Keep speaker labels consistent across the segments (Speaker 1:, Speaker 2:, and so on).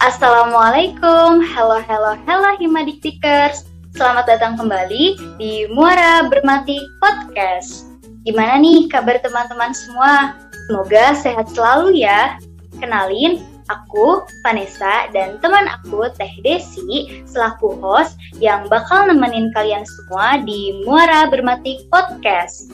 Speaker 1: Assalamualaikum, hello Himadiktikers. Selamat datang kembali di Muara Bermati Podcast. Gimana nih kabar teman-teman semua? Semoga sehat selalu ya. Kenalin, aku Vanessa dan teman aku Teh Desi selaku host yang bakal nemenin kalian semua di Muara Bermati Podcast.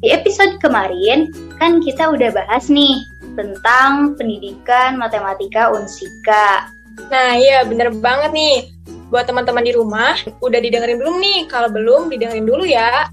Speaker 1: Di episode kemarin kan kita udah bahas nih tentang pendidikan matematika Unsika.
Speaker 2: Nah iya bener banget nih. Buat teman-teman di rumah, udah didengerin belum nih? Kalau belum, didengerin dulu ya.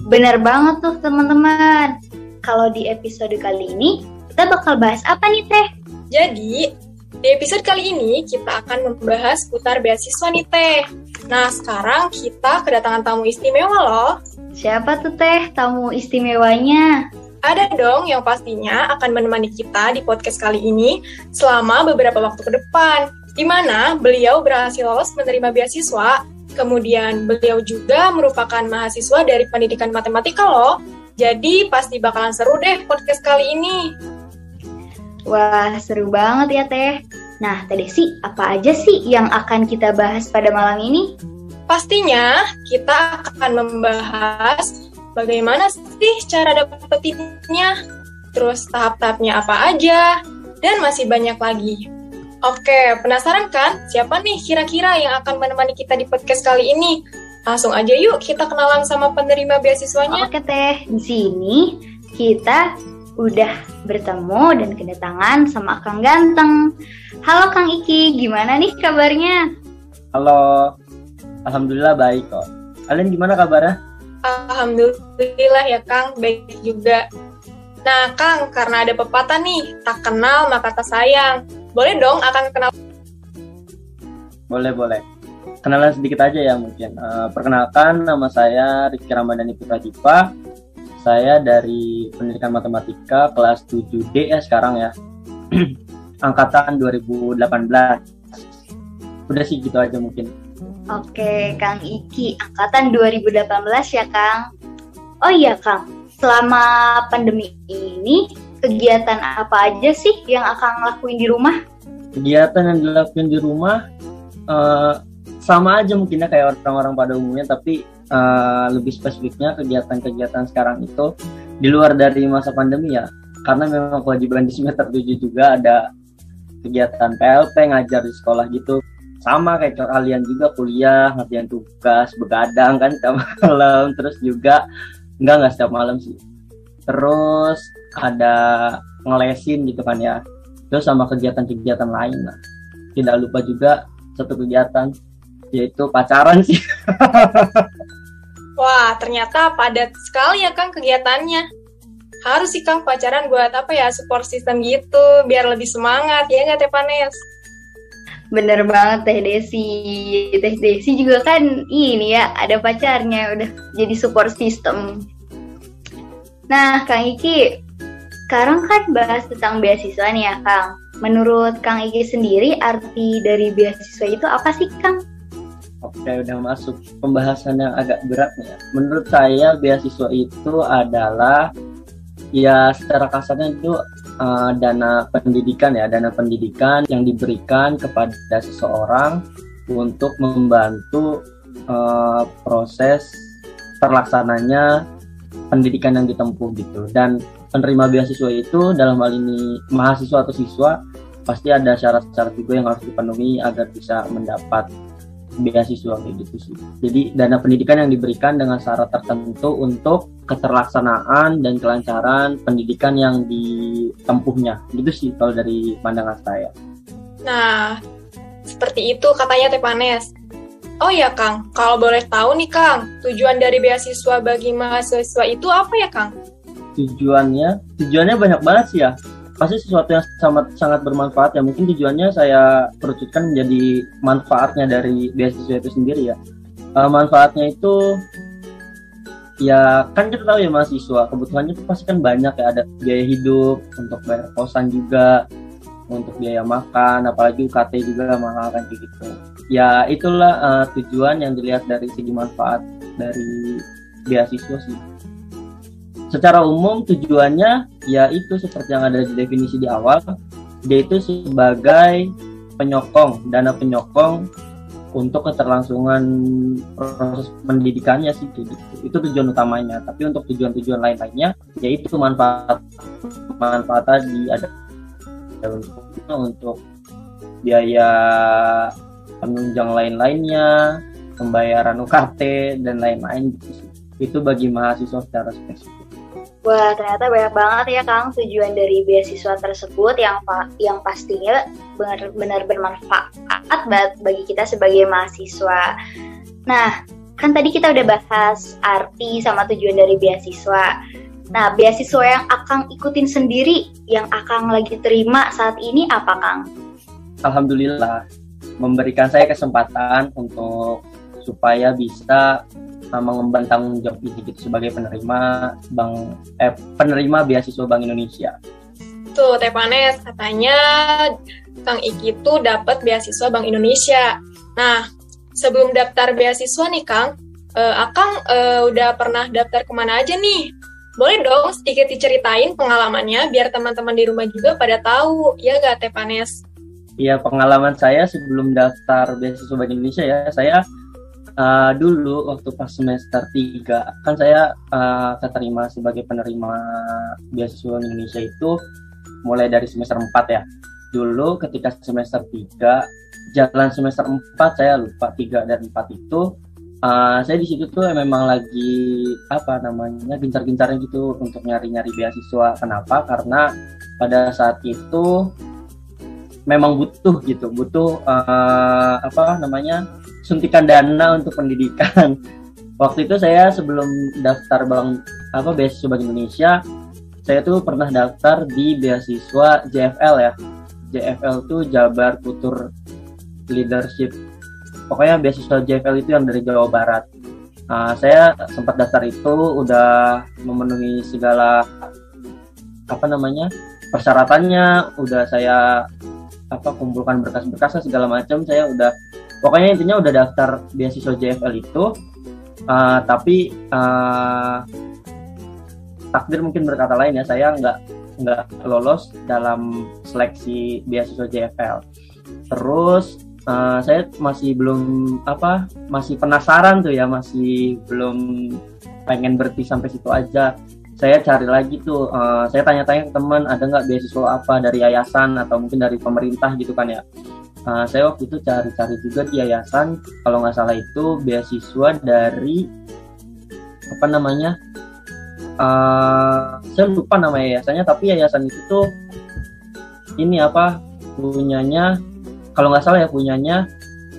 Speaker 1: Bener banget tuh teman-teman. Kalau di episode kali ini, kita bakal bahas apa nih Teh?
Speaker 2: Jadi, di episode kali ini kita akan membahas seputar beasiswa nih Teh. Nah sekarang kita kedatangan tamu istimewa loh.
Speaker 1: Siapa tuh Teh tamu istimewanya?
Speaker 2: Ada dong yang pastinya akan menemani kita di podcast kali ini selama beberapa waktu ke depan, di mana beliau berhasil lolos menerima beasiswa, kemudian beliau juga merupakan mahasiswa dari pendidikan matematika loh. Jadi pasti bakalan seru deh podcast kali ini.
Speaker 1: Wah, seru banget ya Teh. Nah, Teh Desi, apa aja sih yang akan kita bahas pada malam ini?
Speaker 2: Pastinya kita akan membahas bagaimana sih cara dapetinnya, terus tahap-tahapnya apa aja, dan masih banyak lagi. Oke, penasaran kan siapa nih kira-kira yang akan menemani kita di podcast kali ini? Langsung aja yuk kita kenalan sama penerima beasiswanya.
Speaker 1: Oke Teh, di sini kita udah bertemu dan kedatangan sama Kang Ganteng. Halo Kang Iki, gimana nih kabarnya?
Speaker 3: Halo, alhamdulillah baik kok. Kalian gimana kabarnya?
Speaker 2: Alhamdulillah ya Kang, baik juga. Nah Kang, karena ada pepatah nih, tak kenal maka tak sayang. Boleh dong akan kenal?
Speaker 3: Boleh. Kenalan sedikit aja ya mungkin. Perkenalkan, nama saya Rizky Ramadhani Putra Dipa. Saya dari Pendidikan Matematika kelas 7D ya sekarang ya. Angkatan 2018. Udah sih gitu aja mungkin.
Speaker 1: Oke, Kang Iki, angkatan 2018 ya, Kang. Oh iya, Kang. Selama pandemi ini, kegiatan apa aja sih yang akan lakuin di rumah?
Speaker 3: Kegiatan yang dilakuin di rumah sama aja mungkinnya kayak orang-orang pada umumnya, tapi lebih spesifiknya kegiatan-kegiatan sekarang itu di luar dari masa pandemi ya. Karena memang kewajiban di semester 7 juga ada kegiatan PLP, ngajar di sekolah gitu. Sama kayak kalian juga kuliah, ngerjain tugas, begadang kan setiap malam, terus juga enggak setiap malam sih. Terus ada ngelesin gitu kan ya. Terus sama kegiatan-kegiatan lain lah. Tidak lupa juga satu kegiatan yaitu pacaran sih.
Speaker 2: Wah, ternyata padat sekali ya Kang kegiatannya. Harus sih Kang pacaran buat apa ya, support system gitu, biar lebih semangat, ya nggak Teh Panes?
Speaker 1: Bener banget Teh Desi. Teh Desi juga kan ini ya, ada pacarnya, udah jadi support system. Nah, Kang Iki, sekarang kan bahas tentang beasiswa nih ya, Kang. Menurut Kang Iki sendiri, arti dari beasiswa itu apa sih, Kang?
Speaker 3: Oke, udah masuk pembahasan yang agak berat nih ya. Menurut saya, beasiswa itu adalah, ya secara kasarnya itu dana pendidikan yang diberikan kepada seseorang untuk membantu proses terlaksananya pendidikan yang ditempuh gitu. Dan penerima beasiswa itu dalam hal ini mahasiswa atau siswa pasti ada syarat-syarat juga yang harus dipenuhi agar bisa mendapat beasiswa kayak gitu sih. Jadi dana pendidikan yang diberikan dengan syarat tertentu untuk keterlaksanaan dan kelancaran pendidikan yang ditempuhnya. Gitu sih kalau dari pandangan saya.
Speaker 2: Nah, seperti itu katanya Teh Panes. Oh ya Kang, kalau boleh tahu nih Kang, tujuan dari beasiswa bagi mahasiswa itu apa ya Kang?
Speaker 3: Tujuannya banyak banget sih ya. Pasti sesuatu yang sangat bermanfaat ya. Mungkin tujuannya saya kerucutkan menjadi manfaatnya dari beasiswa itu sendiri ya. Manfaatnya itu ya kan kita tahu ya mahasiswa kebutuhannya itu pasti kan banyak ya, ada biaya hidup untuk bayar kosan juga, untuk biaya makan, apalagi UKT juga mahal kan gitu. Ya itulah tujuan yang dilihat dari segi manfaat dari beasiswa sih. Secara umum tujuannya ya itu seperti yang ada di definisi di awal, dia itu sebagai dana penyokong untuk keterlangsungan proses pendidikannya sih gitu. Itu tujuan utamanya. Tapi untuk tujuan-tujuan lain-lainnya yaitu manfaat tadi ada untuk biaya penunjang lain-lainnya, pembayaran UKT dan lain-lain gitu sih. Itu bagi mahasiswa secara spesifik.
Speaker 1: Wah, ternyata banyak banget ya Kang tujuan dari beasiswa tersebut yang pastinya benar-benar bermanfaat banget bagi kita sebagai mahasiswa. Nah, kan tadi kita udah bahas arti sama tujuan dari beasiswa. Nah, beasiswa yang Akang ikutin sendiri, yang Akang lagi terima saat ini apa Kang?
Speaker 3: Alhamdulillah, memberikan saya kesempatan untuk supaya bisa mengemban tanggung jawab ini gitu sebagai penerima beasiswa Bank Indonesia.
Speaker 2: Tuh, Teh Panes, katanya Kang Iki tuh dapat beasiswa Bank Indonesia. Nah, sebelum daftar beasiswa nih Kang, Akang udah pernah daftar kemana aja nih? Boleh dong sedikit diceritain pengalamannya biar teman-teman di rumah juga pada tahu, ya nggak Teh Panes?
Speaker 3: Iya, pengalaman saya sebelum daftar beasiswa Bank Indonesia ya, saya dulu waktu pas semester 3 kan saya keterima sebagai penerima beasiswa Indonesia itu mulai dari semester 4 ya. Dulu ketika semester 3 jalan semester 4 saya lupa 3 dan 4 itu saya di situ tuh memang lagi gencar-gencarnya gitu untuk nyari-nyari beasiswa. Kenapa? Karena pada saat itu memang butuh suntikan dana untuk pendidikan. Waktu itu saya sebelum daftar beasiswa Bank Indonesia, saya tuh pernah daftar di beasiswa JFL ya. JFL tuh Jabar Future Leadership. Pokoknya beasiswa JFL itu yang dari Jawa Barat. Saya sempat daftar itu, udah memenuhi segala persyaratannya, udah saya kumpulkan berkas-berkasnya segala macam. Saya pokoknya intinya udah daftar beasiswa JFL itu, tapi takdir mungkin berkata lain ya, saya nggak lolos dalam seleksi beasiswa JFL. Terus saya masih masih penasaran tuh ya, masih belum pengen berhenti sampai situ aja. Saya cari lagi tuh, saya tanya-tanya ke teman, ada nggak beasiswa apa dari yayasan atau mungkin dari pemerintah gitu kan ya. Saya waktu itu cari-cari juga di yayasan, kalau nggak salah itu beasiswa dari saya lupa nama yayasannya, tapi yayasan itu tuh punyanya, kalau nggak salah ya punyanya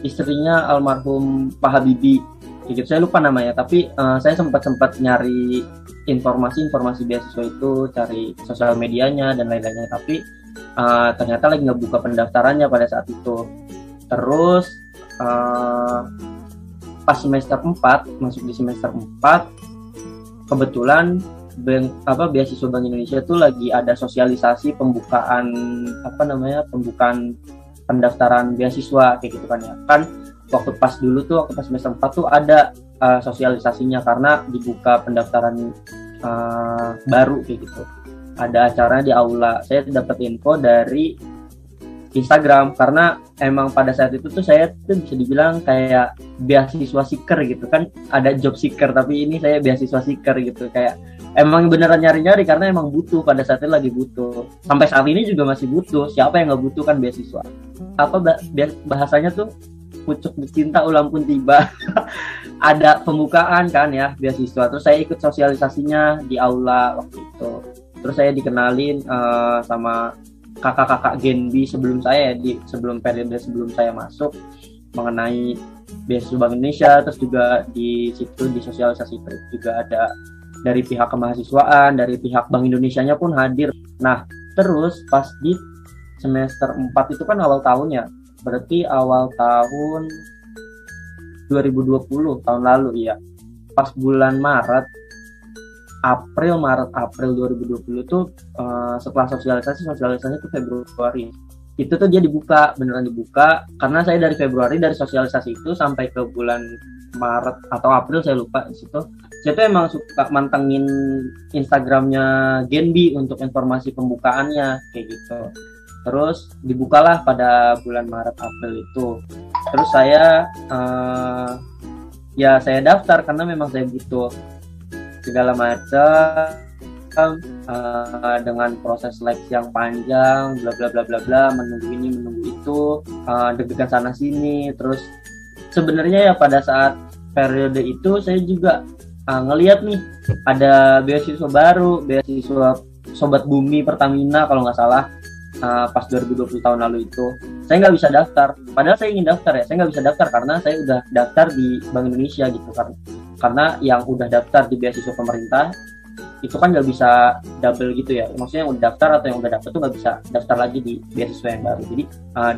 Speaker 3: istrinya almarhum Pak Habibie gitu. Saya lupa namanya, tapi saya sempat nyari informasi beasiswa itu, cari sosial medianya dan lain-lainnya, tapi ternyata lagi nggak buka pendaftarannya pada saat itu. Terus pas semester 4, masuk di semester 4, kebetulan beasiswa Bank Indonesia itu lagi ada sosialisasi pembukaan pendaftaran beasiswa kayak gitu kan ya. Kan waktu pas semester 4 tuh ada sosialisasinya karena dibuka pendaftaran baru kayak gitu. Ada acaranya di aula. Saya dapat info dari Instagram karena emang pada saat itu tuh saya tuh bisa dibilang kayak beasiswa seeker gitu kan. Ada job seeker, tapi ini saya beasiswa seeker gitu, kayak emang beneran nyari-nyari karena emang butuh, pada saat itu lagi butuh. Sampai saat ini juga masih butuh. Siapa yang nggak butuh kan beasiswa? Bahasanya tuh pucuk cinta ulang pun tiba. Ada pembukaan kan ya beasiswa, terus saya ikut sosialisasinya di aula waktu itu. Terus saya dikenalin sama kakak-kakak Genbi sebelum saya, sebelum saya masuk, mengenai beasiswa Bank Indonesia. Terus juga di situ di sosialisasi juga ada dari pihak kemahasiswaan, dari pihak Bank Indonesianya pun hadir. Nah, terus pas di semester 4 itu kan awal tahunnya, berarti awal tahun 2020, tahun lalu ya. Pas bulan April 2020 tuh setelah sosialisasinya tuh Februari. Itu tuh dia beneran dibuka, karena saya dari Februari dari sosialisasi itu sampai ke bulan Maret atau April saya lupa di situ. Saya tuh emang suka mantengin Instagramnya Genbi untuk informasi pembukaannya kayak gitu. Terus dibukalah pada bulan Maret April itu. Terus saya saya daftar karena memang saya butuh segala macam dengan proses seleksi yang panjang, bla bla bla bla bla, menunggu ini menunggu itu, deg-degan sana sini. Terus sebenarnya ya pada saat periode itu saya juga ngelihat nih ada beasiswa baru, beasiswa Sobat Bumi Pertamina kalau nggak salah, pas 2020 tahun lalu itu. Saya nggak bisa daftar, padahal saya ingin daftar ya, saya nggak bisa daftar karena saya udah daftar di Bank Indonesia gitu kan. Karena yang udah daftar di beasiswa pemerintah itu kan nggak bisa double gitu ya, maksudnya yang udah daftar atau yang udah daftar tuh nggak bisa daftar lagi di beasiswa yang baru. Jadi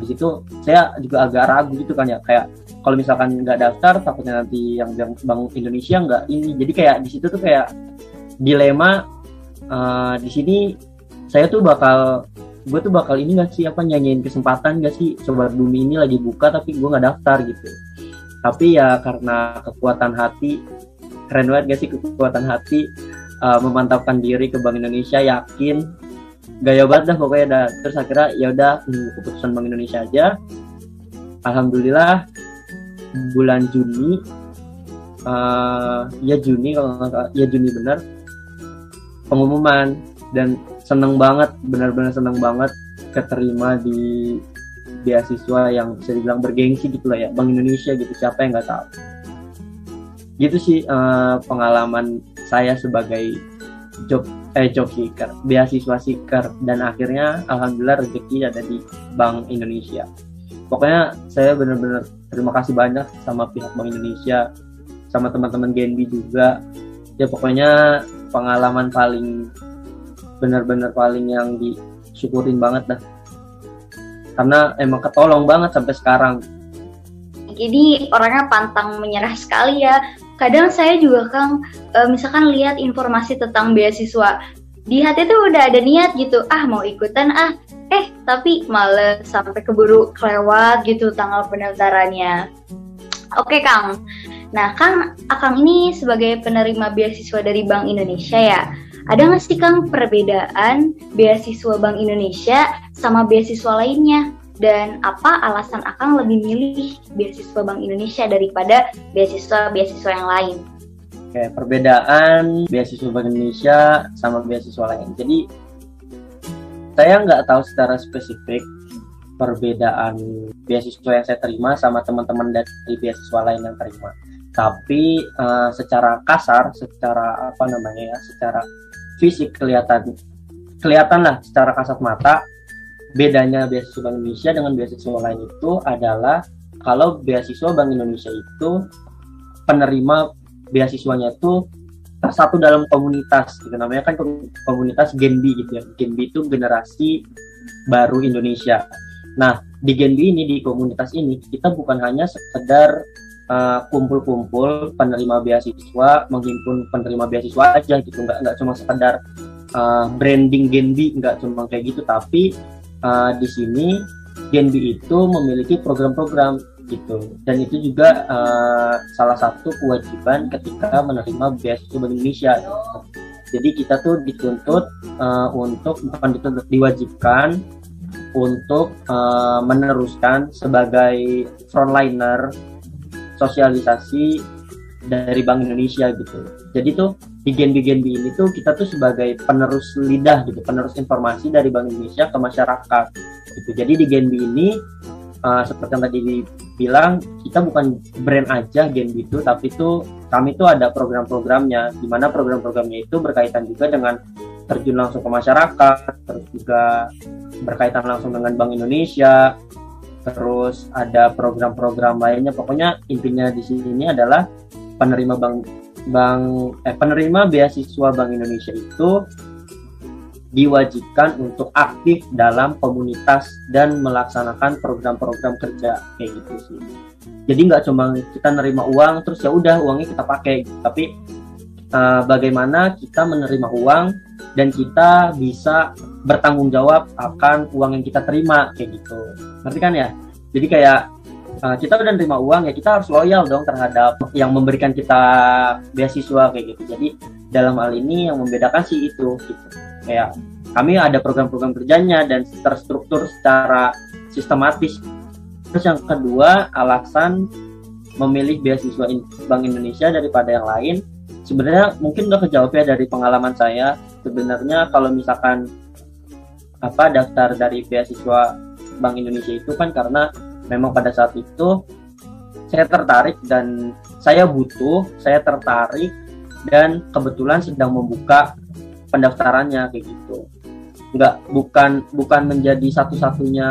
Speaker 3: di situ saya juga agak ragu gitu kan ya, kayak kalau misalkan nggak daftar takutnya nanti yang Bank Indonesia nggak ini. Jadi kayak di situ tuh kayak dilema, di sini gue tuh bakal ini nggak sih, nyanyiin kesempatan nggak sih, Sobat Bumi ini lagi buka tapi gue nggak daftar gitu. Tapi ya karena kekuatan hati, keren banget gak sih kekuatan hati, memantapkan diri ke Bank Indonesia, yakin, gaya banget dah pokoknya dah. Terus akhirnya ya udah keputusan Bank Indonesia aja. Alhamdulillah bulan Juni, Juni kalau nggak salah, Juni benar, pengumuman. Dan seneng banget, benar-benar seneng banget keterima di beasiswa yang bisa dibilang bergengsi gitu lah ya, Bank Indonesia gitu, siapa yang nggak tahu. Gitu sih pengalaman saya sebagai job seeker, beasiswa seeker, dan akhirnya alhamdulillah rezeki ada di Bank Indonesia. Pokoknya saya benar-benar terima kasih banyak sama pihak Bank Indonesia, sama teman-teman Genbi juga. Ya pokoknya pengalaman benar-benar paling yang disyukurin banget dah, karena emang ketolong banget sampai sekarang.
Speaker 1: Jadi orangnya pantang menyerah sekali ya. Kadang saya juga Kang, misalkan lihat informasi tentang beasiswa, di hati tuh udah ada niat gitu, mau ikutan tapi males, sampai keburu kelewat gitu tanggal pendaftarannya. Oke Kang, nah Kang ini sebagai penerima beasiswa dari Bank Indonesia ya, ada nggak sih Kang perbedaan beasiswa Bank Indonesia sama beasiswa lainnya? Dan apa alasan Akang lebih milih beasiswa Bank Indonesia daripada beasiswa yang lain?
Speaker 3: Oke, perbedaan beasiswa Bank Indonesia sama beasiswa lain. Jadi saya nggak tahu secara spesifik perbedaan beasiswa yang saya terima sama teman-teman dari beasiswa lain yang terima. Tapi secara kasar, secara fisik kelihatan lah secara kasat mata, bedanya beasiswa Bank Indonesia dengan beasiswa lain itu adalah kalau beasiswa Bank Indonesia itu penerima beasiswanya itu tersatu dalam komunitas gitu, namanya kan komunitas Genbi gitu ya. Genbi itu generasi baru Indonesia. Nah di Genbi ini, di komunitas ini, kita bukan hanya sekedar kumpul-kumpul penerima beasiswa, menghimpun penerima beasiswa aja gitu, nggak cuma sekedar branding Genbi, nggak cuma kayak gitu. Tapi di sini Genbi itu memiliki program-program gitu, dan itu juga salah satu kewajiban ketika menerima beasiswa Bank Indonesia. Jadi kita tuh dituntut diwajibkan untuk meneruskan sebagai frontliner sosialisasi dari Bank Indonesia gitu. Jadi tuh di Genbi ini tuh kita tuh sebagai penerus lidah gitu, penerus informasi dari Bank Indonesia ke masyarakat gitu. Jadi di Genbi ini seperti yang tadi dibilang, kita bukan brand aja Genbi itu, tapi tuh kami tuh ada program-programnya, di mana program-programnya itu berkaitan juga dengan terjun langsung ke masyarakat, terus juga berkaitan langsung dengan Bank Indonesia, terus ada program-program lainnya. Pokoknya intinya di sini adalah penerima beasiswa Bank Indonesia itu diwajibkan untuk aktif dalam komunitas dan melaksanakan program-program kerja kayak gitu sih. Jadi nggak cuma kita nerima uang terus ya udah uangnya kita pakai, tapi bagaimana kita menerima uang dan kita bisa bertanggung jawab akan uang yang kita terima kayak gitu. Ngerti kan ya? Jadi kayak kita udah nerima uang ya kita harus loyal dong terhadap yang memberikan kita beasiswa kayak gitu. Jadi dalam hal ini yang membedakan sih itu gitu. Kayak kami ada program-program kerjanya dan terstruktur secara sistematis. Terus yang kedua, alasan memilih beasiswa Bank Indonesia daripada yang lain, sebenarnya mungkin udah kejawab ya dari pengalaman saya. Sebenarnya kalau misalkan daftar dari beasiswa Bank Indonesia itu kan karena memang pada saat itu saya tertarik dan saya tertarik dan kebetulan sedang membuka pendaftarannya kayak gitu. Bukan menjadi satu-satunya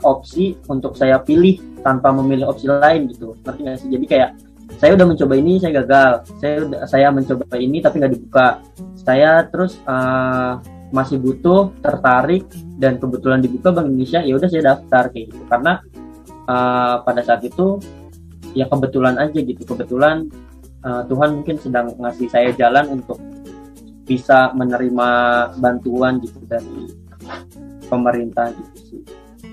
Speaker 3: opsi untuk saya pilih tanpa memilih opsi lain gitu. Ngerti nggak sih? Jadi kayak saya udah mencoba ini, saya gagal. Saya mencoba ini tapi nggak dibuka. Saya terus masih butuh, tertarik, dan kebetulan dibuka Bank Indonesia, ya udah saya daftar kayak gitu. Karena pada saat itu ya kebetulan aja gitu. Kebetulan Tuhan mungkin sedang ngasih saya jalan untuk bisa menerima bantuan gitu dari pemerintah gitu sih.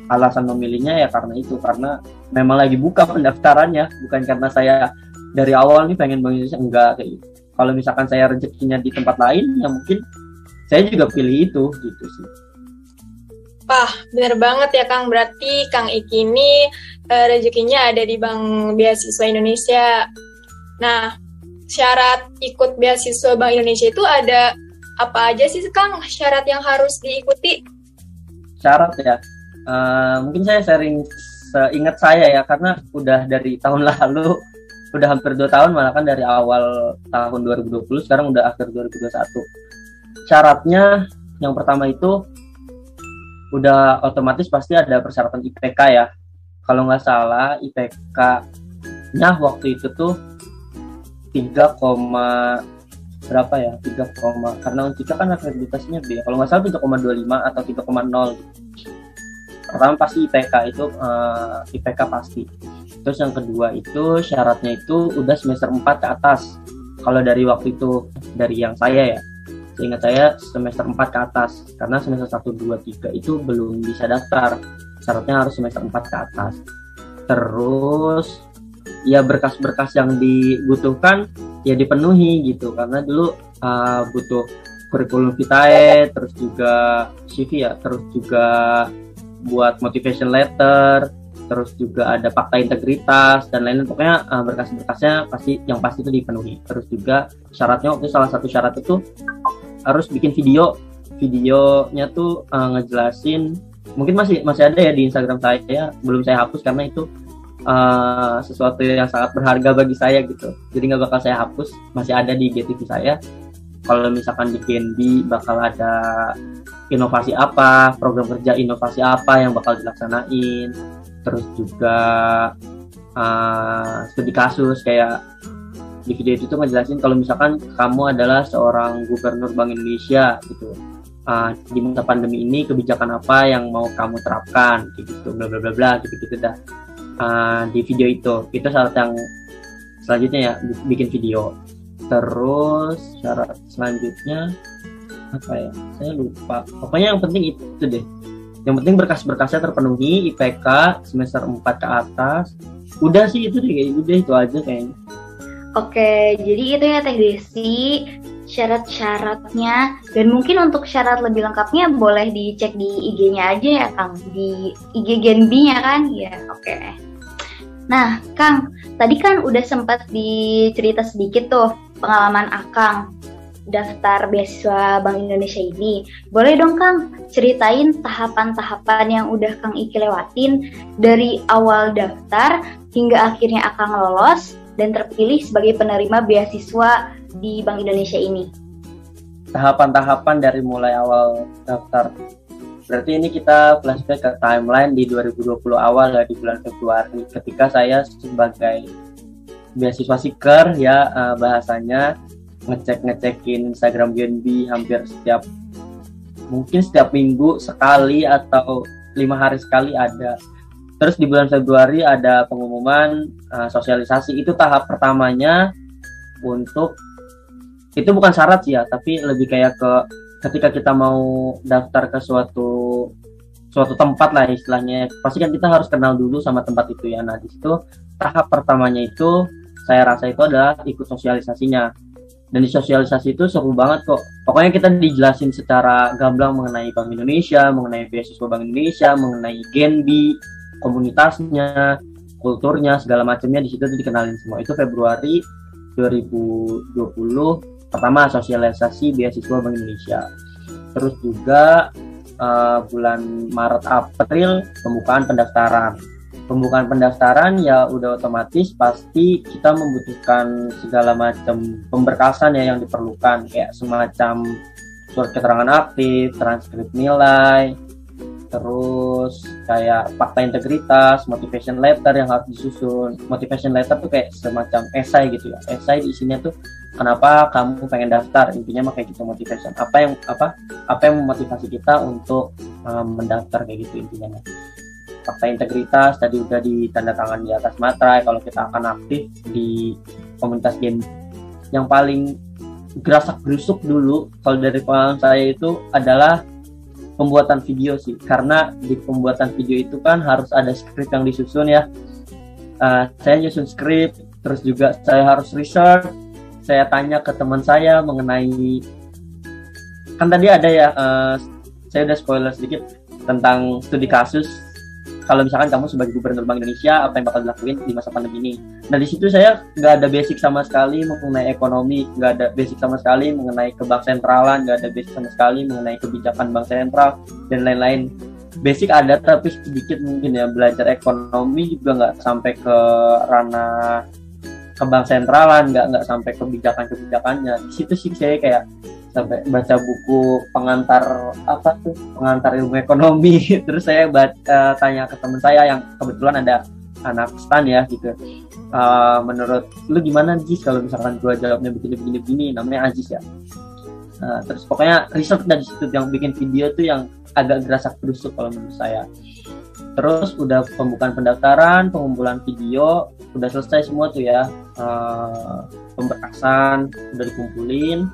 Speaker 3: Alasan memilihnya ya karena itu, karena memang lagi buka pendaftarannya, bukan karena saya dari awal nih pengen Bank Indonesia, enggak kayak gitu. Kalau misalkan saya rezekinya di tempat lain, ya mungkin saya juga pilih itu gitu sih.
Speaker 2: Wah, benar banget ya Kang. Berarti Kang Iki ini rezekinya ada di Bank Beasiswa Indonesia. Nah, syarat ikut beasiswa Bank Indonesia itu ada apa aja sih Kang? Syarat yang harus diikuti?
Speaker 3: Syarat ya, mungkin saya sharing seingat saya ya, karena udah dari tahun lalu, udah hampir 2 tahun, malah kan dari awal tahun 2020, sekarang udah akhir 2021. Syaratnya yang pertama itu udah otomatis pasti ada persyaratan IPK ya. Kalau nggak salah IPK-nya waktu itu tuh 3, berapa ya? 3, karena Untika kan akreditasinya B. Kalau nggak salah 3,25 atau 3,0 gitu. Pertama pasti IPK itu IPK pasti. Terus yang kedua itu syaratnya itu udah semester 4 ke atas. Kalau dari waktu itu, dari yang saya ya, seingat saya semester 4 ke atas. Karena semester 1, 2, 3 itu belum bisa daftar. Syaratnya harus semester 4 ke atas. Terus ya berkas-berkas yang dibutuhkan ya dipenuhi gitu. Karena dulu butuh kurikulum vitae, terus juga CV ya, terus juga buat motivation letter, terus juga ada fakta integritas dan lain-lain. Pokoknya berkas-berkasnya pasti itu dipenuhi. Terus juga syaratnya waktu salah satu syarat itu harus bikin videonya tuh ngejelasin, mungkin masih ada ya di Instagram saya, belum saya hapus karena itu sesuatu yang sangat berharga bagi saya gitu, jadi nggak bakal saya hapus, masih ada di IGTV saya. Kalau misalkan di GNB bakal ada inovasi apa, program kerja inovasi apa yang bakal dilaksanain, terus juga studi kasus, kayak di video itu tuh ngejelasin kalau misalkan kamu adalah seorang gubernur Bank Indonesia gitu, di masa pandemi ini kebijakan apa yang mau kamu terapkan gitu, bla bla bla bla gitu dah. Di video itu syarat yang selanjutnya ya, bikin video. Terus syarat selanjutnya apa ya, saya lupa, pokoknya yang penting itu deh, yang penting berkas-berkasnya terpenuhi, IPK semester 4 ke atas, udah sih itu deh, udah itu aja kayaknya.
Speaker 1: Oke, jadi itu ya Teh Desi syarat-syaratnya, dan mungkin untuk syarat lebih lengkapnya boleh dicek di IG-nya aja ya Kang, di IG Genbi-nya kan ya. Oke. Nah Kang, tadi kan udah sempat dicerita sedikit tuh pengalaman Akang daftar beasiswa Bank Indonesia ini. Boleh dong Kang ceritain tahapan-tahapan yang udah Kang Iki lewatin dari awal daftar hingga akhirnya Akang lolos dan terpilih sebagai penerima beasiswa di Bank Indonesia ini.
Speaker 3: Tahapan-tahapan dari mulai awal daftar. Berarti ini kita flashback ke timeline di 2020 awal ya, di bulan Februari, ketika saya sebagai beasiswa seeker ya, bahasanya ngecekin Instagram GNB hampir mungkin setiap minggu sekali atau 5 hari sekali ada. Terus di bulan Februari ada pengumuman sosialisasi, itu tahap pertamanya. Untuk itu bukan syarat sih ya, tapi lebih kayak ke ketika kita mau daftar ke suatu tempat lah istilahnya, pasti kan kita harus kenal dulu sama tempat itu ya. Nah di situ tahap pertamanya itu saya rasa itu adalah ikut sosialisasinya. Dan di sosialisasi itu seru banget kok. Pokoknya kita dijelasin secara gamblang mengenai Bank Indonesia, mengenai beasiswa Bank Indonesia, mengenai Genbi, komunitasnya, kulturnya, segala macamnya di situ tuh dikenalin semua. Itu Februari 2020 pertama sosialisasi beasiswa Bank Indonesia. Terus juga bulan Maret April pembukaan pendaftaran. Pembukaan pendaftaran ya udah otomatis pasti kita membutuhkan segala macam pemberkasan ya yang diperlukan, kayak semacam surat keterangan aktif, transkrip nilai, terus kayak fakta integritas, motivation letter yang harus disusun. Motivation letter tuh kayak semacam esai gitu ya. Esai isinya tuh kenapa kamu pengen daftar, intinya mah kayak gitu motivation. Apa yang memotivasi kita untuk mendaftar kayak gitu intinya. Fakta integritas tadi udah ditandatangan di atas materai kalau kita akan aktif di komunitas game. Yang paling gerasak gerusuk dulu kalau dari pengalaman saya itu adalah pembuatan video sih, karena di pembuatan video itu kan harus ada skrip yang disusun ya. Saya nyusun skrip, terus juga saya harus research, saya tanya ke teman saya mengenai, kan tadi ada ya, saya udah spoiler sedikit tentang studi kasus. Kalau misalkan kamu sebagai gubernur Bank Indonesia, apa yang bakal dilakuin di masa pandemi ini? Nah di situ saya nggak ada basic sama sekali mengenai ekonomi, nggak ada basic sama sekali mengenai ke bank sentralan, nggak ada basic sama sekali mengenai kebijakan bank sentral dan lain-lain. Basic ada tapi sedikit mungkin ya, belajar ekonomi juga nggak sampai ke ranah ke bank sentralan, nggak sampai kebijakannya. Di situ sih saya kayak sampai baca buku pengantar ilmu ekonomi. Terus saya tanya ke teman saya yang kebetulan ada anak stan ya gitu, menurut lu gimana Jis kalau misalkan gua jawabnya begini, namanya Aziz ya. Terus pokoknya riset dari situ yang bikin video tuh yang agak gerasak gerusuk kalau menurut saya. Terus udah pembukaan pendaftaran, pengumpulan video udah selesai semua tuh ya, pemberkasan udah dikumpulin.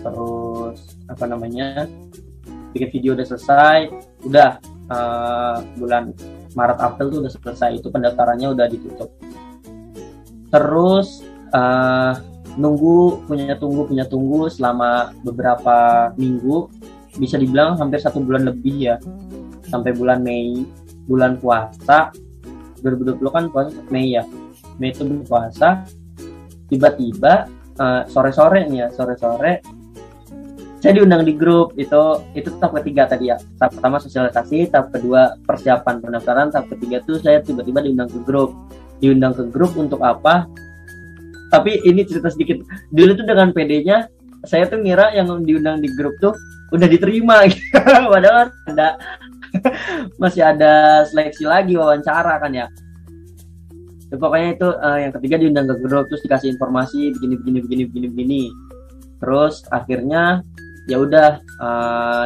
Speaker 3: Terus bikin video udah selesai, udah bulan Maret April tuh udah selesai, itu pendaftarannya udah ditutup. Terus punya tunggu selama beberapa minggu, bisa dibilang hampir 1 bulan lebih ya, sampai bulan Mei, bulan puasa 2020 kan puasa Mei ya, Mei itu berpuasa. Tiba-tiba sore-sore saya diundang di grup itu tahap ketiga tadi ya. Tahap pertama sosialisasi, tahap kedua persiapan pendaftaran, tahap ketiga tuh saya tiba-tiba diundang ke grup untuk apa? Tapi ini cerita sedikit. Dulu tuh dengan PD-nya saya tuh ngira yang diundang di grup tuh udah diterima gitu. Padahal masih ada seleksi lagi, wawancara kan ya. Pokoknya itu yang ketiga diundang ke grup, terus dikasih informasi begini. Terus akhirnya ya udah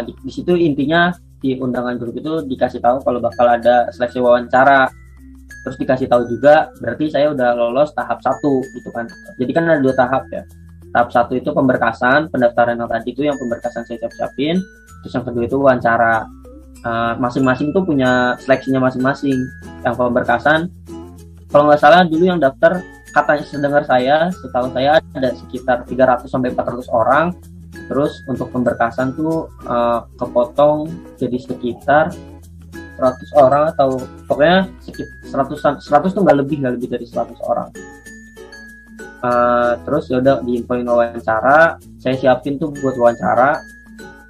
Speaker 3: di situ intinya di undangan grup itu dikasih tahu kalau bakal ada seleksi wawancara. Terus dikasih tahu juga berarti saya udah lolos tahap 1 gitu kan. Jadi kan ada 2 tahap ya. Tahap 1 itu pemberkasan, pendaftaran yang tadi itu yang pemberkasan saya siapin. Terus yang kedua itu wawancara. Masing-masing tuh punya seleksinya masing-masing. Yang pemberkasan kalau nggak salah dulu yang daftar, katanya setahu saya ada sekitar 300 sampai 400 orang. Terus untuk pemberkasan tuh kepotong jadi sekitar 100 orang atau pokoknya sekitar 100 tuh nggak lebih dari 100 orang. Terus ya udah diinfoin wawancara, saya siapin tuh buat wawancara,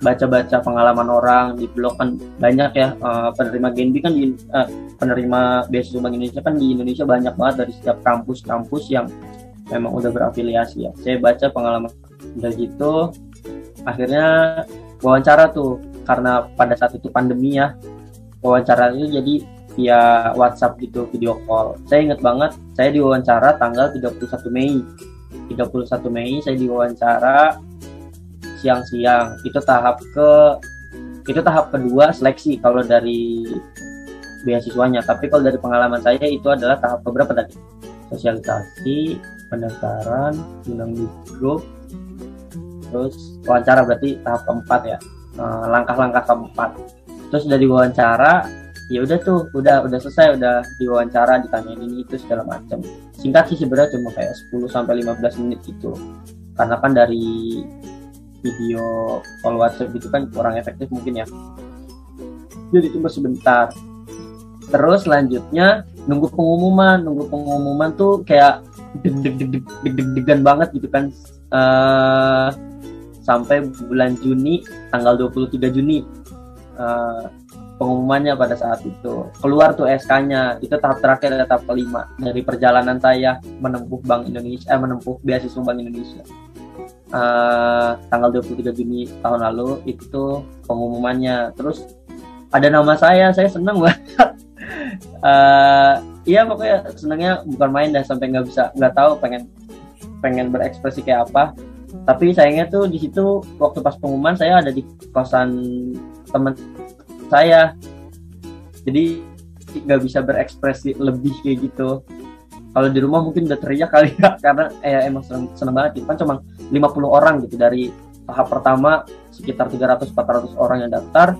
Speaker 3: baca-baca pengalaman orang di blog kan banyak ya, penerima Genbi kan penerima beasiswa Bank Indonesia kan di Indonesia banyak banget dari setiap kampus-kampus yang memang udah berafiliasi ya. Saya baca pengalaman udah gitu, akhirnya wawancara tuh karena pada saat itu pandemi ya, wawancara itu jadi via WhatsApp gitu, video call. Saya inget banget, saya diwawancara tanggal 31 Mei saya diwawancara siang-siang. Itu tahap kedua seleksi kalau dari beasiswanya. Tapi kalau dari pengalaman saya itu adalah tahap keberapa tadi? Sosialisasi, pendaftaran, undang di grup, terus wawancara berarti tahap keempat ya. Langkah-langkah keempat. Terus dari wawancara ya udah tuh, udah selesai, udah diwawancara, ditanyain ini itu segala macam. Singkat sih sebenarnya, cuma kayak 10 sampai 15 menit gitu. karena kan dari video call WhatsApp itu kan kurang efektif mungkin ya, jadi cuma sebentar. Terus selanjutnya nunggu pengumuman tuh kayak deg-degan banget gitu kan, sampai bulan Juni, tanggal 23 Juni pengumumannya. Pada saat itu keluar tuh SK-nya, itu tahap terakhir, tahap kelima dari perjalanan saya menempuh beasiswa Bank Indonesia. Tanggal 23 Juni tahun lalu itu pengumumannya. Terus ada nama saya seneng banget. Iya pokoknya senengnya bukan main dah, sampai nggak tahu pengen berekspresi kayak apa. Tapi sayangnya tuh di situ waktu pas pengumuman saya ada di kosan teman saya, jadi nggak bisa berekspresi lebih kayak gitu. Kalau di rumah mungkin udah teriak kali ya, karena emang seneng banget gitu kan. Cuma 50 orang gitu, dari tahap pertama sekitar 300-400 orang yang daftar,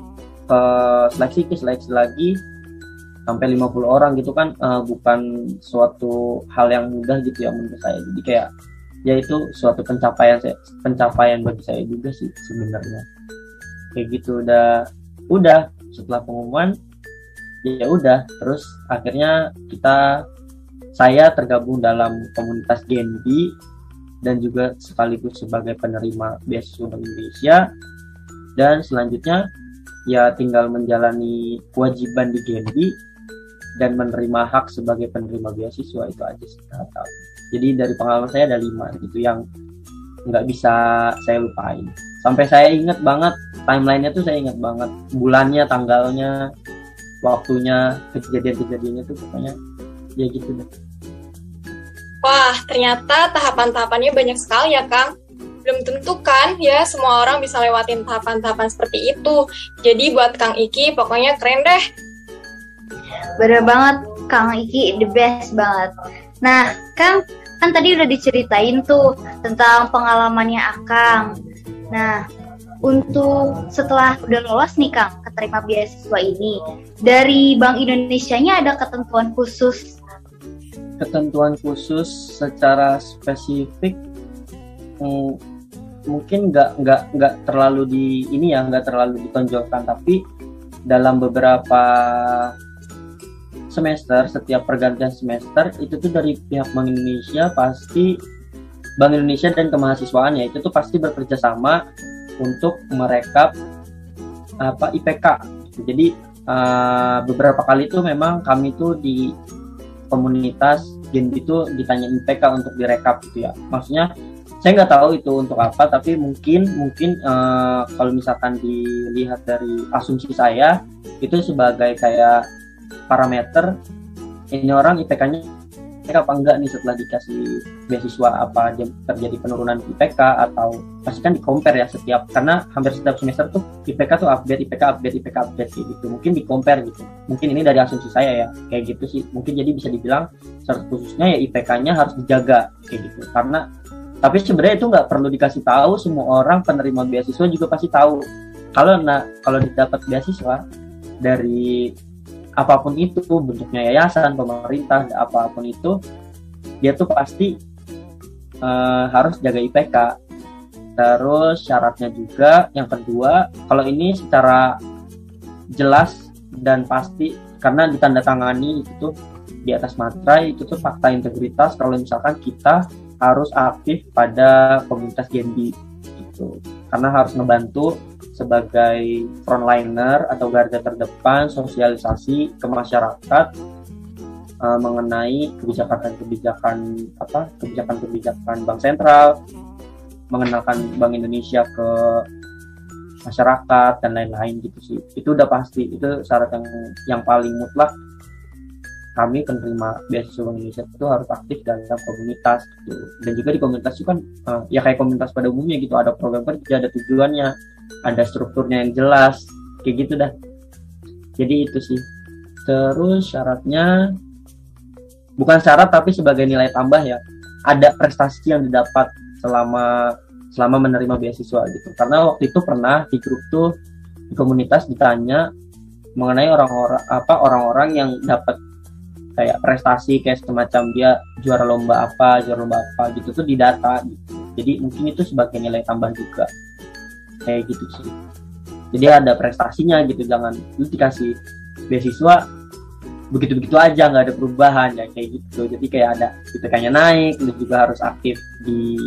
Speaker 3: ke seleksi lagi sampai 50 orang gitu kan. Bukan suatu hal yang mudah gitu ya menurut saya. Jadi kayak ya itu suatu pencapaian bagi saya juga sih sebenarnya. Kayak gitu udah setelah pengumuman ya udah, terus akhirnya saya tergabung dalam komunitas GNB dan juga sekaligus sebagai penerima beasiswa Bank Indonesia. Dan selanjutnya ya tinggal menjalani kewajiban di GNB dan menerima hak sebagai penerima beasiswa, itu aja sih. Jadi dari pengalaman saya ada 5 gitu yang nggak bisa saya lupain. Sampai saya ingat banget timelinenya tuh, saya ingat banget bulannya, tanggalnya, waktunya, kejadiannya tuh pokoknya ya gitu deh.
Speaker 2: Wah, ternyata tahapan-tahapannya banyak sekali ya, Kang. Belum tentu kan ya semua orang bisa lewatin tahapan-tahapan seperti itu. Jadi buat Kang Iki pokoknya keren deh.
Speaker 1: Bener banget, Kang Iki the best banget. Nah, Kang, kan tadi udah diceritain tuh tentang pengalamannya Akang. Nah, untuk setelah udah lolos nih Kang, keterima beasiswa ini, dari Bank Indonesianya ada ketentuan khusus?
Speaker 3: Ketentuan khusus secara spesifik mungkin nggak terlalu nggak terlalu ditonjolkan, tapi dalam beberapa semester, setiap pergantian semester itu tuh dari pihak Bank Indonesia dan kemahasiswaannya itu tuh pasti bekerja sama untuk merekap IPK. Jadi beberapa kali itu memang kami tuh di komunitas GNB itu ditanya IPK untuk direkap gitu ya. Maksudnya saya nggak tahu itu untuk apa, tapi mungkin kalau misalkan dilihat dari asumsi saya itu sebagai kayak parameter ini orang IPK-nya apa enggak nih setelah dikasih beasiswa, apa terjadi penurunan IPK, atau pasti kan di-compare ya karena hampir setiap semester tuh IPK tuh update kayak gitu. Mungkin di-compare gitu. Mungkin ini dari asumsi saya ya, kayak gitu sih. Mungkin jadi bisa dibilang khususnya ya IPK-nya harus dijaga kayak gitu. Tapi sebenarnya itu nggak perlu dikasih tahu, semua orang penerima beasiswa juga pasti tahu. Kalau didapat beasiswa dari apapun itu, bentuknya yayasan, pemerintah, apapun itu, dia tuh pasti harus jaga IPK. Terus syaratnya juga yang kedua, kalau ini secara jelas dan pasti karena ditandatangani itu tuh di atas materai, itu tuh fakta integritas kalau misalkan kita harus aktif pada komunitas GNB gitu. Karena harus ngebantu sebagai frontliner atau garda terdepan sosialisasi ke masyarakat mengenai kebijakan Bank Sentral, mengenalkan Bank Indonesia ke masyarakat dan lain-lain gitu sih. Itu udah pasti, itu syarat yang paling mutlak. Kami penerima beasiswa Bank Indonesia itu harus aktif dalam komunitas gitu. Dan juga di komunitas itu kan ya kayak komunitas pada umumnya gitu, ada program kerja, ada tujuannya, ada strukturnya yang jelas, kayak gitu dah. Jadi itu sih. Terus syaratnya bukan syarat tapi sebagai nilai tambah ya, ada prestasi yang didapat selama menerima beasiswa gitu. Karena waktu itu pernah di grup tuh di komunitas ditanya mengenai orang-orang yang dapat kayak prestasi, kayak semacam dia juara lomba apa gitu tuh didata gitu. Jadi mungkin itu sebagai nilai tambah juga kayak gitu sih. Jadi ada prestasinya gitu, jangan lu dikasih beasiswa begitu-begitu aja nggak ada perubahan ya kayak gitu. Jadi kayak ada IPK-nya naik, lu juga harus aktif di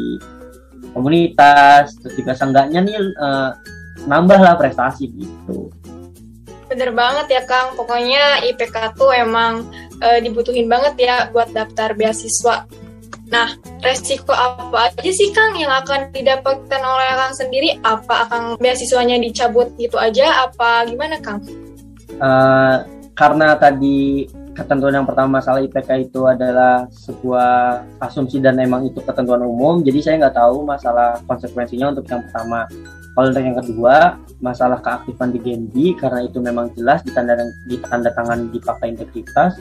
Speaker 3: komunitas, terus juga seenggaknya nih nambah lah prestasi gitu.
Speaker 2: Bener banget ya Kang, pokoknya IPK tuh emang dibutuhin banget ya buat daftar beasiswa. Nah, resiko apa aja sih Kang yang akan didapatkan oleh Kang sendiri? Apa Kang beasiswanya dicabut gitu aja? Apa gimana Kang?
Speaker 3: Karena tadi ketentuan yang pertama masalah IPK itu adalah sebuah asumsi dan memang itu ketentuan umum, jadi saya nggak tahu masalah konsekuensinya untuk yang pertama. Kalau untuk yang kedua, masalah keaktifan di Genbi, karena itu memang jelas ditandatangan di Fakta Integritas,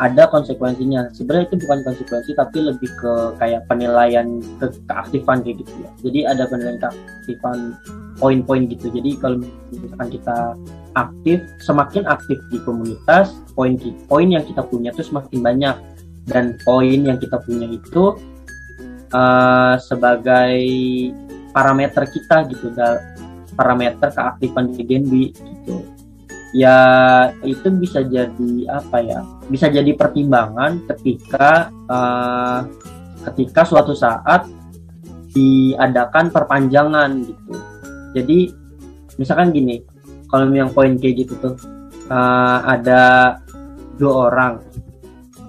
Speaker 3: ada konsekuensinya. Sebenarnya itu bukan konsekuensi, tapi lebih ke kayak penilaian keaktifan kayak gitu ya. Jadi ada penilaian keaktifan poin-poin gitu. Jadi kalau misalkan kita aktif, semakin aktif di komunitas, poin yang kita punya itu semakin banyak, dan poin yang kita punya itu sebagai parameter kita gitu, parameter keaktifan di Genbi gitu. Ya itu bisa jadi apa ya? Bisa jadi pertimbangan ketika suatu saat diadakan perpanjangan gitu. Jadi misalkan gini, kalau yang poin kayak gitu tuh ada 2 orang,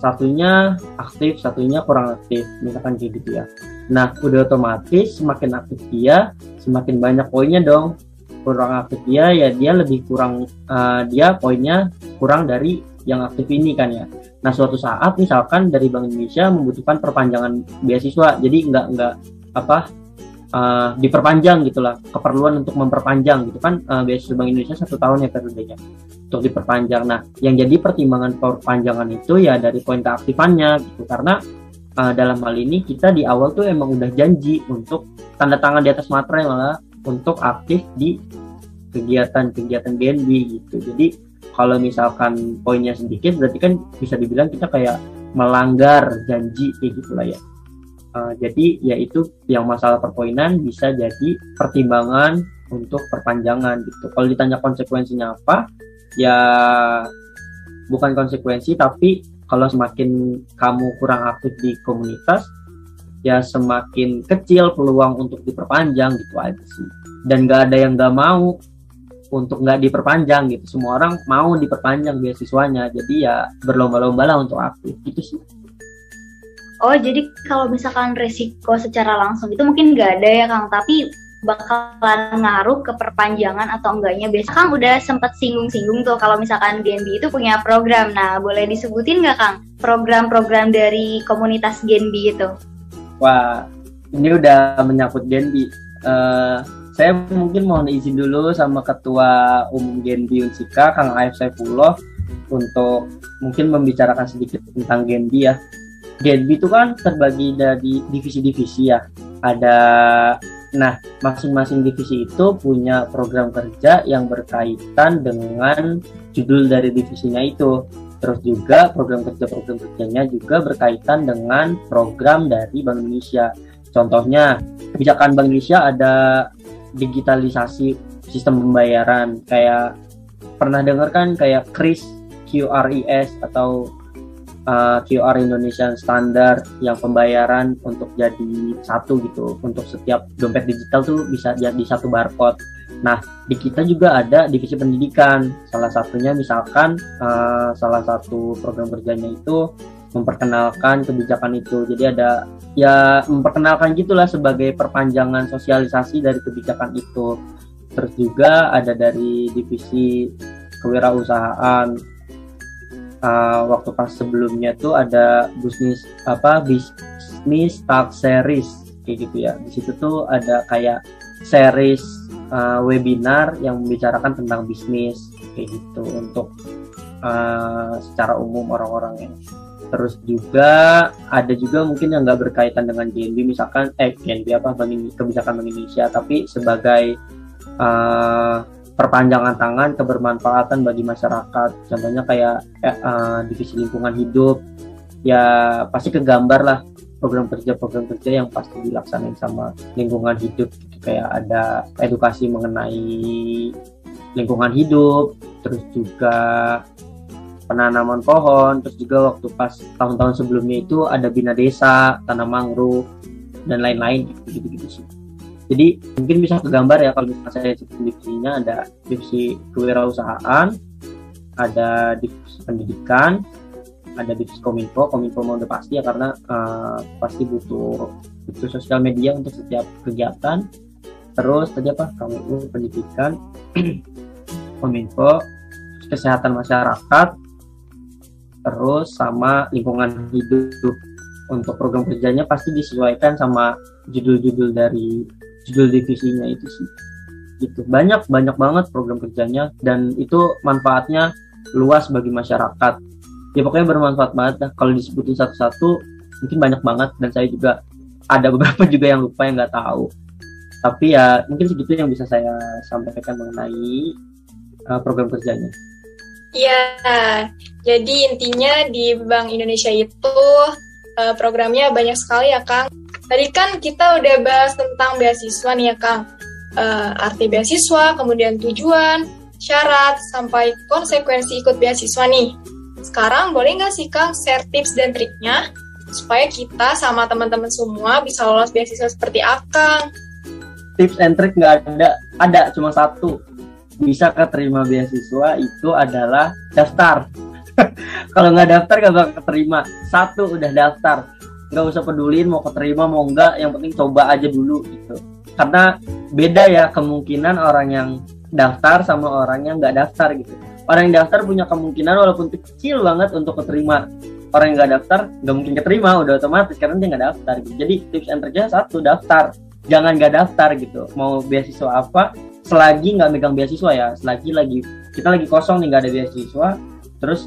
Speaker 3: satunya aktif, satunya kurang aktif, misalkan kayak gitu ya. Nah, udah otomatis semakin aktif dia, semakin banyak poinnya dong. Kurang aktif dia, ya dia lebih kurang, dia poinnya kurang dari yang aktif ini kan ya. Nah, suatu saat misalkan dari Bank Indonesia membutuhkan perpanjangan beasiswa, jadi nggak diperpanjang gitulah, keperluan untuk memperpanjang gitu kan, beasiswa Bank Indonesia 1 tahun ya periodenya untuk diperpanjang. Nah, yang jadi pertimbangan perpanjangan itu ya dari poin keaktifannya gitu, karena dalam hal ini kita di awal tuh emang udah janji untuk tanda tangan di atas materai malah untuk aktif di kegiatan-kegiatan Genbi gitu. Jadi kalau misalkan poinnya sedikit, berarti kan bisa dibilang kita kayak melanggar janji kayak gitulah ya. Jadi ya itu yang masalah perpoinan bisa jadi pertimbangan untuk perpanjangan gitu. Kalau ditanya konsekuensinya apa, ya bukan konsekuensi, tapi kalau semakin kamu kurang aktif di komunitas, ya semakin kecil peluang untuk diperpanjang gitu aja sih. Dan nggak ada yang nggak mau untuk nggak diperpanjang gitu. Semua orang mau diperpanjang beasiswanya, jadi ya berlomba-lomba lah untuk aktif gitu sih.
Speaker 1: Oh, jadi kalau misalkan resiko secara langsung itu mungkin nggak ada ya Kang, tapi bakalan ngaruh ke perpanjangan atau enggaknya. Biasa Kang udah sempat singgung-singgung tuh kalau misalkan Genbi itu punya program. Nah, boleh disebutin nggak Kang program-program dari komunitas Genbi itu?
Speaker 3: Wah, ini udah menyangkut Genbi. Saya mungkin mohon izin dulu sama Ketua Umum Genbi Unsika, Kang Aif Saifullah, untuk mungkin membicarakan sedikit tentang Genbi ya. Genbi itu kan terbagi dari divisi-divisi ya. Nah, masing-masing divisi itu punya program kerja yang berkaitan dengan judul dari divisinya itu. Terus juga program kerjanya juga berkaitan dengan program dari Bank Indonesia. Contohnya, kebijakan Bank Indonesia ada digitalisasi sistem pembayaran. Kayak pernah dengar kan kayak QRIS atau QR Indonesian Standard, yang pembayaran untuk jadi satu gitu, untuk setiap dompet digital tuh bisa jadi satu barcode. Nah, di kita juga ada divisi pendidikan, salah satunya misalkan salah satu program kerjanya itu memperkenalkan kebijakan itu. Jadi ada ya memperkenalkan gitulah sebagai perpanjangan sosialisasi dari kebijakan itu. Terus juga ada dari divisi kewirausahaan. Waktu pas sebelumnya tuh ada bisnis start series kayak gitu ya. Di situ tuh ada kayak series webinar yang membicarakan tentang bisnis kayak gitu untuk secara umum orang-orang ya. Terus juga ada juga mungkin yang nggak berkaitan dengan GNB, misalkan kebijakan Bank Indonesia, tapi sebagai perpanjangan tangan kebermanfaatan bagi masyarakat. Contohnya kayak divisi lingkungan hidup, ya pasti kegambar lah program kerja yang pasti dilaksanain sama lingkungan hidup gitu. Kayak ada edukasi mengenai lingkungan hidup, terus juga penanaman pohon, terus juga waktu pas tahun-tahun sebelumnya itu ada bina desa, tanam mangrove dan lain-lain gitu sih. Jadi mungkin bisa kegambar ya kalau misalnya saya divisinya ada divisi kewirausahaan, ada divisi pendidikan, ada divisi kominfo mau udah pasti ya karena pasti butuh sosial media untuk setiap kegiatan. Terus tadi apa? KMU pendidikan, kominfo, kesehatan masyarakat, terus sama lingkungan hidup. Untuk program kerjanya pasti disesuaikan sama judul-judul dari judul divisinya itu sih. Gitu. Banyak banget program kerjanya dan itu manfaatnya luas bagi masyarakat. Ya pokoknya bermanfaat banget lah. Kalau disebutin satu-satu mungkin banyak banget dan saya juga ada beberapa juga yang lupa yang nggak tahu. Tapi ya mungkin segitu yang bisa saya sampaikan mengenai program kerjanya.
Speaker 2: Iya, jadi intinya di Bank Indonesia itu programnya banyak sekali ya Kang. Tadi kan kita udah bahas tentang beasiswa nih ya Kang. Arti beasiswa, kemudian tujuan, syarat, sampai konsekuensi ikut beasiswa nih. Sekarang boleh nggak sih Kang share tips dan triknya supaya kita sama teman-teman semua bisa lolos beasiswa seperti Akang?
Speaker 3: Tips and trick nggak ada cuma satu. Bisa keterima beasiswa itu adalah daftar. Kalau nggak daftar nggak bakal keterima. Satu udah daftar, nggak usah peduliin mau keterima mau nggak, yang penting coba aja dulu gitu. Karena beda ya kemungkinan orang yang daftar sama orang yang nggak daftar gitu. Orang yang daftar punya kemungkinan walaupun kecil banget untuk keterima. Orang yang nggak daftar nggak mungkin keterima, udah otomatis karena dia nggak daftar gitu. Jadi tips and triknya satu, daftar. Jangan nggak daftar gitu. Mau beasiswa apa, selagi nggak megang beasiswa ya, selagi kita lagi kosong nih nggak ada beasiswa, terus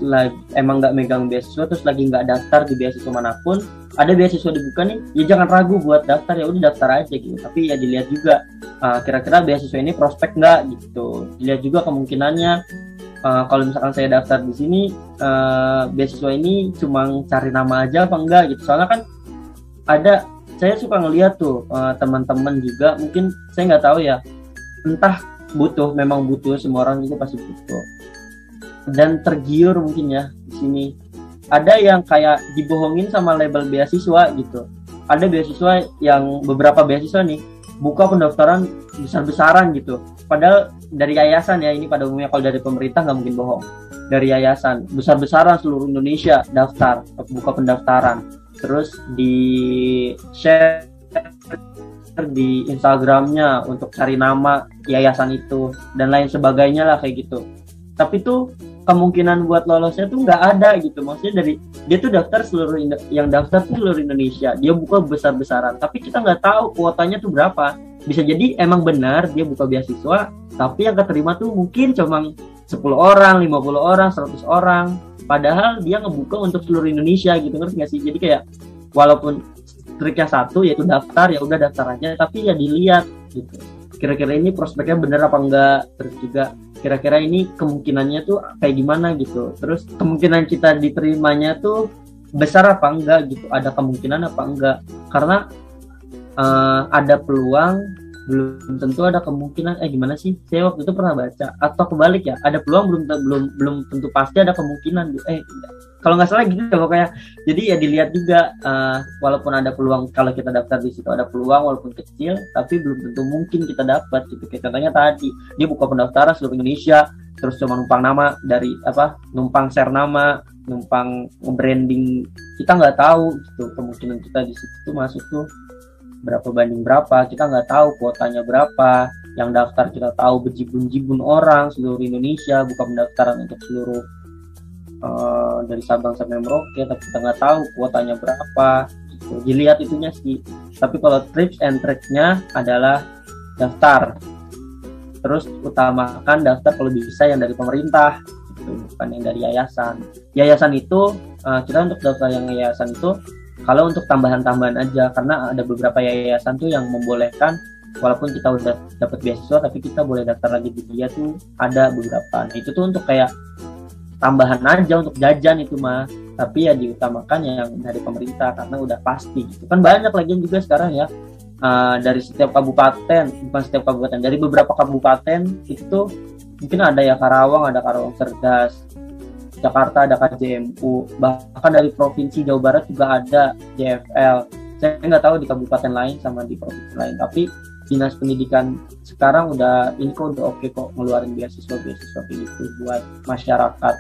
Speaker 3: emang nggak megang beasiswa, terus lagi nggak daftar di beasiswa manapun, ada beasiswa dibuka nih, ya jangan ragu buat daftar, ya udah daftar aja gitu. Tapi ya dilihat juga kira-kira beasiswa ini prospek nggak gitu. Dilihat juga kemungkinannya. Kalau misalkan saya daftar di sini, beasiswa ini cuma cari nama aja apa enggak gitu. Soalnya kan saya suka ngeliat tuh teman-teman juga, mungkin saya nggak tahu ya, entah memang butuh, semua orang juga pasti butuh dan tergiur mungkin ya di sini. Ada yang kayak dibohongin sama label beasiswa gitu. Ada beasiswa yang beberapa beasiswa nih buka pendaftaran besar-besaran gitu. Padahal dari yayasan ya, ini pada umumnya kalau dari pemerintah nggak mungkin bohong. Dari yayasan besar-besaran seluruh Indonesia daftar, buka pendaftaran. Terus di share di Instagramnya untuk cari nama yayasan itu dan lain sebagainya lah kayak gitu. Tapi tuh kemungkinan buat lolosnya tuh nggak ada gitu. Maksudnya dia tuh daftar yang daftar tuh seluruh Indonesia, dia buka besar-besaran, tapi kita nggak tahu kuotanya tuh berapa. Bisa jadi emang benar dia buka beasiswa, tapi yang keterima tuh mungkin cuma 10 orang, 50 orang, 100 orang. Padahal dia ngebuka untuk seluruh Indonesia gitu, ngerti nggak sih? Jadi kayak walaupun triknya satu yaitu daftar, ya udah daftar aja, tapi ya dilihat gitu. Kira-kira ini prospeknya bener apa enggak, terus juga kira-kira ini kemungkinannya tuh kayak gimana gitu. Terus kemungkinan kita diterimanya tuh besar apa enggak gitu, ada kemungkinan apa enggak. Karena ada peluang, belum tentu ada kemungkinan. Gimana sih? Saya waktu itu pernah baca, atau kebalik ya, ada peluang belum tentu pasti ada kemungkinan. Kalau nggak salah gitu ya pokoknya. Jadi ya dilihat juga, walaupun ada peluang, kalau kita daftar di situ ada peluang walaupun kecil, tapi belum tentu mungkin kita dapat gitu. Kayak contohnya tadi, dia buka pendaftaran seluruh Indonesia, terus cuma numpang nama dari numpang share nama, numpang branding, kita nggak tahu gitu kemungkinan kita di situ masuk tuh berapa banding berapa, kita nggak tahu kuotanya berapa. Yang daftar kita tahu bejibun-jibun orang seluruh Indonesia buka pendaftaran untuk seluruh dari Sabang sampai Merauke, tapi kita nggak tahu kuotanya berapa gitu. Dilihat itunya sih. Tapi kalau tips and tricknya adalah daftar, terus utamakan daftar kalau bisa yang dari pemerintah gitu, bukan yang dari yayasan itu. Kita untuk daftar yang yayasan itu kalau untuk tambahan-tambahan aja, karena ada beberapa yayasan tuh yang membolehkan walaupun kita udah dapat beasiswa tapi kita boleh daftar lagi di dia tuh, ada beberapa. Nah itu tuh untuk kayak tambahan aja untuk jajan itu mah. tapi ya diutamakan yang dari pemerintah karena udah pasti gitu. Kan banyak lagi juga sekarang ya, dari setiap kabupaten, bukan setiap kabupaten, dari beberapa kabupaten itu mungkin ada ya Karawang, ada Karawang Cerdas, Jakarta ada KJMU, bahkan dari provinsi Jawa Barat juga ada JFL. Saya nggak tahu di kabupaten lain sama di provinsi lain, tapi dinas pendidikan sekarang udah info udah oke kok ngeluarin beasiswa gitu buat masyarakat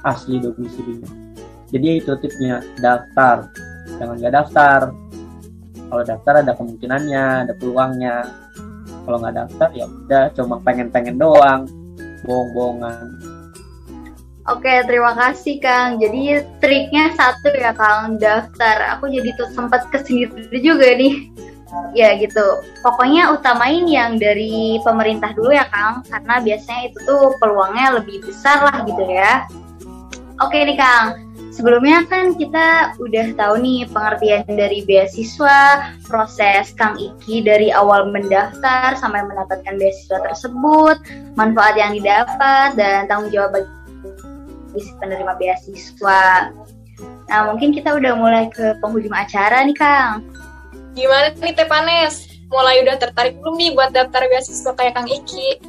Speaker 3: asli domisilinya. Jadi itu tipsnya, daftar, jangan nggak daftar. Kalau daftar ada kemungkinannya, ada peluangnya. Kalau nggak daftar ya udah cuma pengen doang, bohong-bohongan.
Speaker 1: Oke, terima kasih Kang. Jadi triknya satu ya Kang, daftar. Aku jadi tuh sempat kesini juga nih. Ya gitu. Pokoknya utamain yang dari pemerintah dulu ya Kang, karena biasanya itu tuh peluangnya lebih besar lah gitu ya. Oke nih Kang, sebelumnya kan kita udah tahu nih pengertian dari beasiswa, proses Kang Iki dari awal mendaftar sampai mendapatkan beasiswa tersebut, manfaat yang didapat, dan tanggung jawab bagi penerima beasiswa. Nah, mungkin kita udah mulai ke penghujung acara nih, Kang.
Speaker 2: Gimana nih Teh Panes? Mulai udah tertarik belum nih buat daftar beasiswa kayak Kang Iki?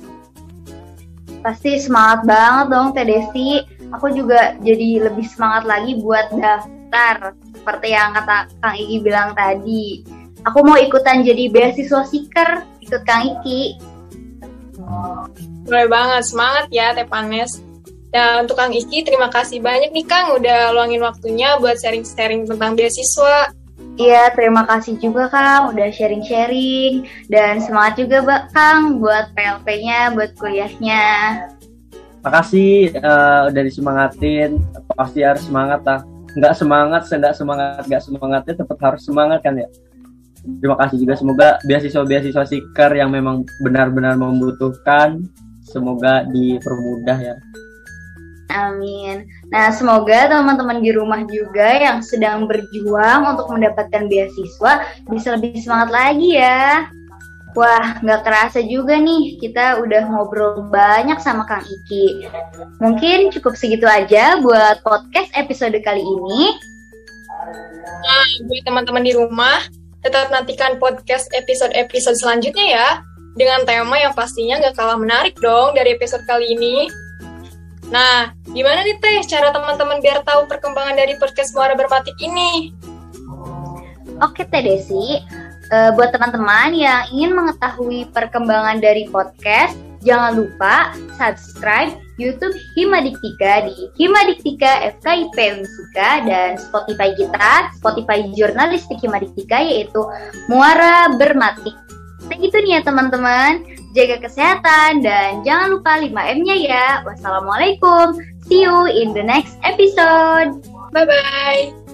Speaker 1: Pasti semangat banget dong, Teh Desi. Aku juga jadi lebih semangat lagi buat daftar. Seperti yang kata Kang Iki bilang tadi. Aku mau ikutan jadi beasiswa seeker, ikut Kang Iki.
Speaker 2: Boleh banget, semangat ya Teh Panes. Dan untuk Kang Iki, terima kasih banyak nih Kang udah luangin waktunya buat sharing-sharing tentang beasiswa.
Speaker 1: Iya, terima kasih juga Kang udah sharing-sharing. Dan semangat juga Kang buat PLP-nya, buat kuliahnya.
Speaker 3: Makasih udah disemangatin, pasti harus semangat lah. Nggak semangatnya tetap harus semangat kan ya. Terima kasih juga, semoga beasiswa seeker yang memang benar-benar membutuhkan, semoga dipermudah ya.
Speaker 1: Amin. Nah, semoga teman-teman di rumah juga yang sedang berjuang untuk mendapatkan beasiswa bisa lebih semangat lagi ya. Wah, nggak kerasa juga nih, kita udah ngobrol banyak sama Kang Iki. Mungkin cukup segitu aja buat podcast episode kali ini.
Speaker 2: Nah, buat teman-teman di rumah, tetap nantikan podcast episode selanjutnya ya, dengan tema yang pastinya nggak kalah menarik dong dari episode kali ini. Nah, gimana nih Teh cara teman-teman biar tahu perkembangan dari podcast Muara Bermatik ini?
Speaker 1: Oke Teh Desi, buat teman-teman yang ingin mengetahui perkembangan dari podcast, jangan lupa subscribe YouTube Himadiktika di Himadiktika FKIP Unsika dan Spotify kita, Spotify Jurnalistik Himadiktika yaitu Muara Bermatik. Segitu nih ya teman-teman, jaga kesehatan dan jangan lupa 5M-nya ya. Wassalamualaikum, see you in the next episode.
Speaker 2: Bye-bye.